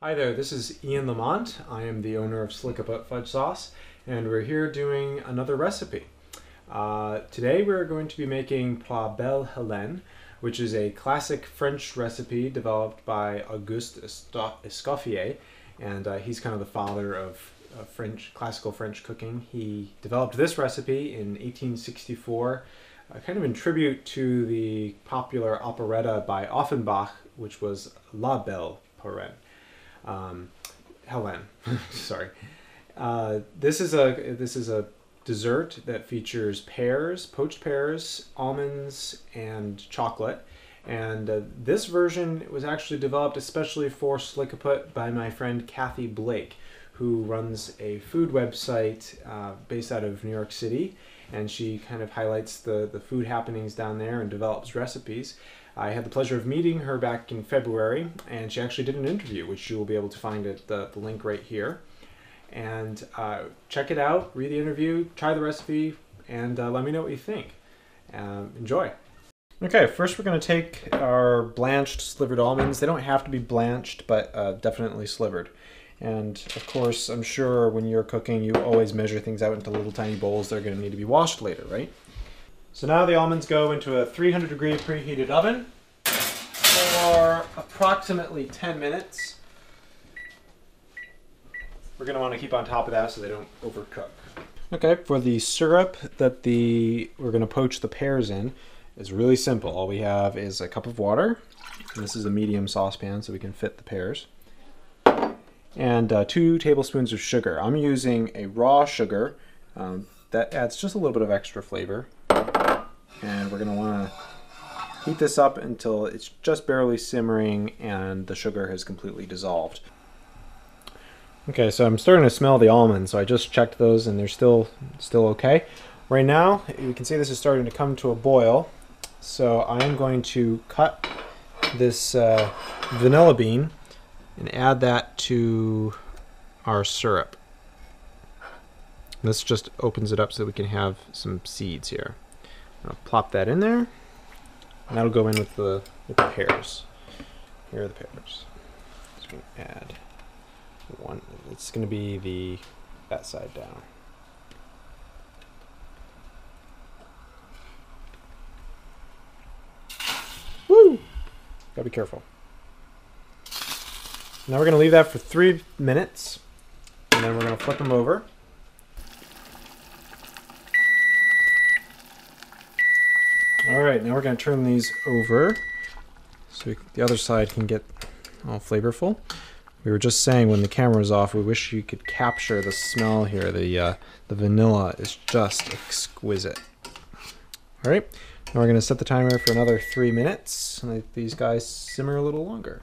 Hi there, this is Ian Lamont. I am the owner of Slickaput Fudge Sauce, and we're here doing another recipe. Today we're going to be making Belle, Helene, which is a classic French recipe developed by Auguste Escoffier, and he's kind of the father of classical French cooking. He developed this recipe in 1864, kind of in tribute to the popular operetta by Offenbach, which was La Belle Helene. Sorry. This is a dessert that features pears, poached pears, almonds, and chocolate. And this version was actually developed especially for Slickaput by my friend Kathy Blake, who runs a food website based out of New York City, and she kind of highlights the food happenings down there and develops recipes. I had the pleasure of meeting her back in February, and she actually did an interview, which you will be able to find at the link right here. And check it out, read the interview, try the recipe, and let me know what you think. Enjoy. Okay, first we're going to take our blanched slivered almonds. They don't have to be blanched, but definitely slivered. And of course, I'm sure when you're cooking, you always measure things out into little tiny bowls that are going to need to be washed later, right? So now the almonds go into a 300-degree preheated oven for approximately 10 minutes. We're going to want to keep on top of that so they don't overcook. Okay, for the syrup that we're going to poach the pears in, is really simple. All we have is a cup of water. This is a medium saucepan so we can fit the pears. And 2 tablespoons of sugar. I'm using a raw sugar. That adds just a little bit of extra flavor. And we're going to want to heat this up until it's just barely simmering and the sugar has completely dissolved. Okay, so I'm starting to smell the almonds, so I just checked those and they're still okay. Right now, you can see this is starting to come to a boil. So I am going to cut this vanilla bean and add that to our syrup. This just opens it up so we can have some seeds here. I'll plop that in there, and that'll go in with the pears. Here are the pears. So we can add one. It's going to be that side down. Woo! Gotta be careful. Now we're going to leave that for 3 minutes, and then we're going to flip them over. Alright, now we're going to turn these over so the other side can get all flavorful. We were just saying when the camera was off, we wish you could capture the smell here. The vanilla is just exquisite. Alright, now we're going to set the timer for another 3 minutes and let these guys simmer a little longer.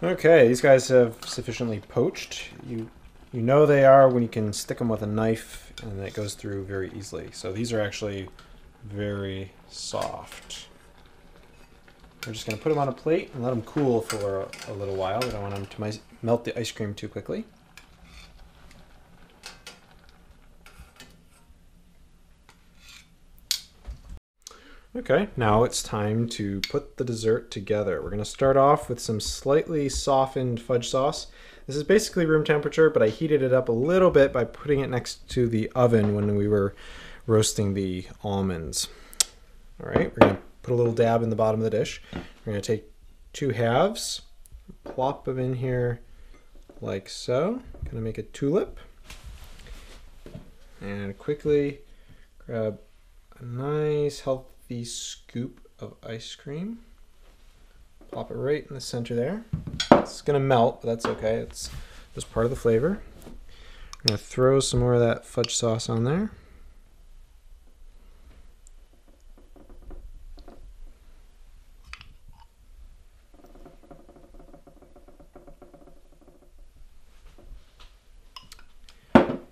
Okay, these guys have sufficiently poached. You know they are when you can stick them with a knife and it goes through very easily. So these are actually very soft. We're just going to put them on a plate and let them cool for a little while. We don't want them to melt the ice cream too quickly. Okay, now it's time to put the dessert together. We're going to start off with some slightly softened fudge sauce. This is basically room temperature, but I heated it up a little bit by putting it next to the oven when we were roasting the almonds. All right, we're going to put a little dab in the bottom of the dish. We're going to take 2 halves, plop them in here like so. Going to make a tulip. And quickly grab a nice healthy scoop of ice cream. Plop it right in the center there. It's going to melt, but that's okay. It's just part of the flavor. I'm going to throw some more of that fudge sauce on there.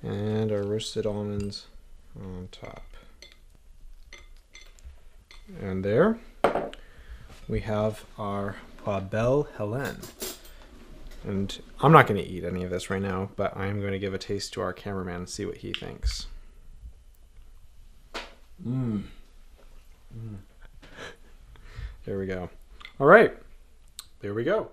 And our roasted almonds on top. And there we have our Belle Helene. And I'm not going to eat any of this right now, but I'm going to give a taste to our cameraman and see what he thinks. There we go. All right. there we go.